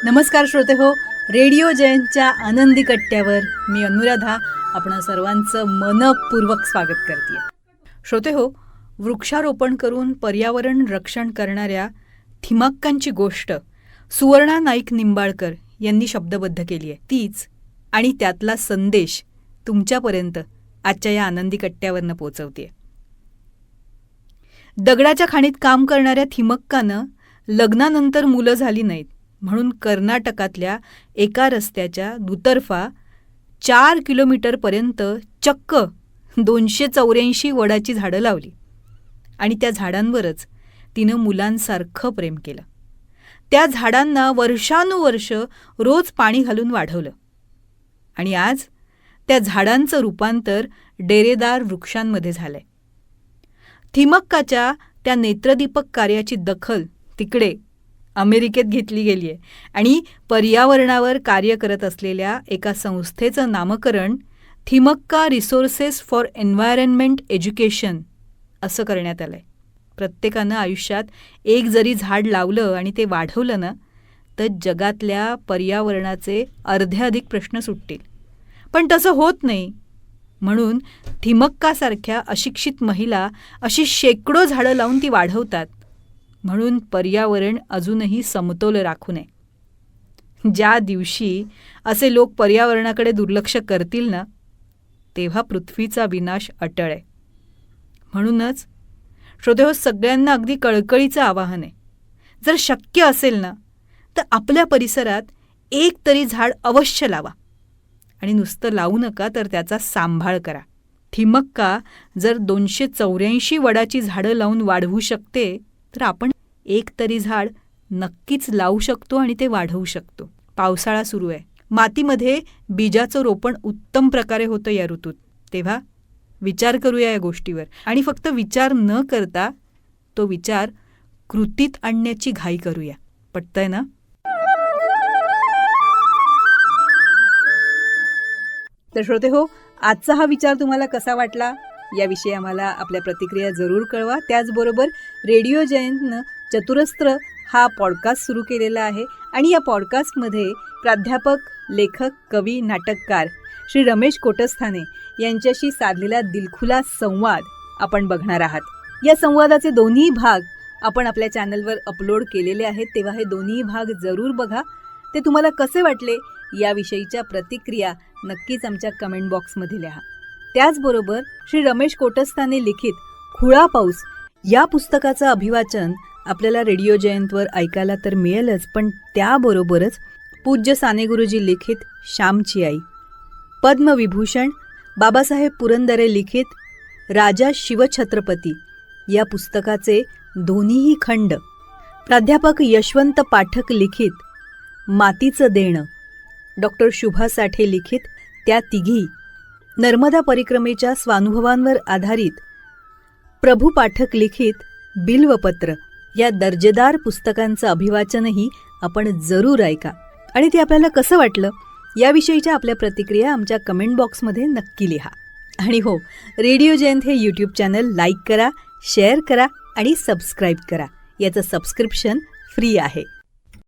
नमस्कार श्रोते हो, रेडिओ जयंतच्या आनंदी कट्ट्यावर मी अनुराधा आपण सर्वांचं मनपूर्वक स्वागत करते. श्रोते हो, वृक्षारोपण करून पर्यावरण रक्षण करणाऱ्या थिमक्कांची गोष्ट सुवर्णा नाईक निंबाळकर यांनी शब्दबद्ध केली आहे. तीच आणि त्यातला संदेश तुमच्यापर्यंत आजच्या या आनंदी कट्ट्यावरनं पोचवते. दगडाच्या खाणीत काम करणाऱ्या थिमक्कानं लग्नानंतर मुलं झाली नाहीत म्हणून कर्नाटकातल्या एका रस्त्याच्या दुतर्फा 4 किलोमीटरपर्यंत चक्क 284 वडाची झाडं लावली आणि त्या झाडांवरच तिनं मुलांसारखं प्रेम केलं. त्या झाडांना वर्षानुवर्ष रोज पाणी घालून वाढवलं आणि आज त्या झाडांचं रूपांतर डेरेदार वृक्षांमध्ये झालंय. थिमक्काच्या त्या नेत्रदीपक कार्याची दखल तिकडे अमेरिकेत घेतली गेली आहे आणि पर्यावरणावर कार्य करत असलेल्या एका संस्थेचं नामकरण Thimmakka resources for environment education असं करण्यात आलं आहे. प्रत्येकानं आयुष्यात एक जरी झाड लावलं आणि ते वाढवलं ना तर जगातल्या पर्यावरणाचे अर्ध्याधिक प्रश्न सुटतील. पण तसं होत नाही म्हणून थिमक्कासारख्या अशिक्षित महिला अशी शेकडो झाडं लावून ती वाढवतात. म्हणून पर्यावरण अजूनही समतोल राखू नये. ज्या दिवशी असे लोक पर्यावरणाकडे दुर्लक्ष करतील ना तेव्हा पृथ्वीचा विनाश अटळ आहे. म्हणूनच श्रोतेहो, सगळ्यांना अगदी कळकळीचं आवाहन आहे, जर शक्य असेल ना तर आपल्या परिसरात एक तरी झाड अवश्य लावा आणि नुसतं लावू नका तर त्याचा सांभाळ करा. थिमक्का जर 284 वडाची झाडं लावून वाढवू शकते तर आपण एक तरी झाड नक्कीच लावू शकतो आणि ते वाढवू शकतो. पावसाळा सुरू आहे, मातीमध्ये बीजाचं रोपण उत्तम प्रकारे होतं या ऋतूत. तेव्हा विचार करूया या गोष्टीवर आणि फक्त विचार न करता तो विचार कृतीत आणण्याची घाई करूया. पटतंय ना? तर श्रोते हो, आजचा हा विचार तुम्हाला कसा वाटला याविषयी आम्हाला आपल्या प्रतिक्रिया जरूर कळवा. त्याचबरोबर रेडिओ जयंतनं चतुरस्त्र हा पॉडकास्ट सुरू केलेला आहे आणि या पॉडकास्टमध्ये प्राध्यापक, लेखक, कवी, नाटककार श्री रमेश कोटस्थाने यांच्याशी साधलेला दिलखुलास संवाद आपण बघणार आहात. या संवादाचे दोन्ही भाग आपण आपल्या चॅनलवर अपलोड केलेले आहेत, तेव्हा हे दोन्ही भाग जरूर बघा. ते तुम्हाला कसे वाटले याविषयीच्या प्रतिक्रिया नक्कीच आमच्या कमेंट बॉक्समध्ये लिहा. त्याचबरोबर श्री रमेश कोटस्थाने लिखित खुळा पाऊस या पुस्तकाचं अभिवाचन आपल्याला रेडिओ जयंतवर ऐकायला तर मिळेलच, पण त्याबरोबरच पूज्य साने गुरुजी लिखित श्यामची आई, पद्मविभूषण बाबासाहेब पुरंदरे लिखित राजा शिवछत्रपती या पुस्तकाचे दोन्हीही खंड, प्राध्यापक यशवंत पाठक लिखित मातीचं देणं, डॉक्टर शुभा साठे लिखित त्या तिघी, नर्मदा परिक्रमेच्या स्वानुभवांवर आधारित प्रभू पाठक लिखित बिल्वपत्र या दर्जेदार पुस्तकांचं अभिवाचनही आपण जरूर ऐका आणि ते आपल्याला कसं वाटलं याविषयीच्या आपल्या प्रतिक्रिया आमच्या कमेंट बॉक्समध्ये नक्की लिहा. आणि हो, रेडिओ जयंत हे यूट्यूब चॅनल लाईक करा, शेअर करा आणि सबस्क्राईब करा. याचं सबस्क्रिप्शन फ्री आहे.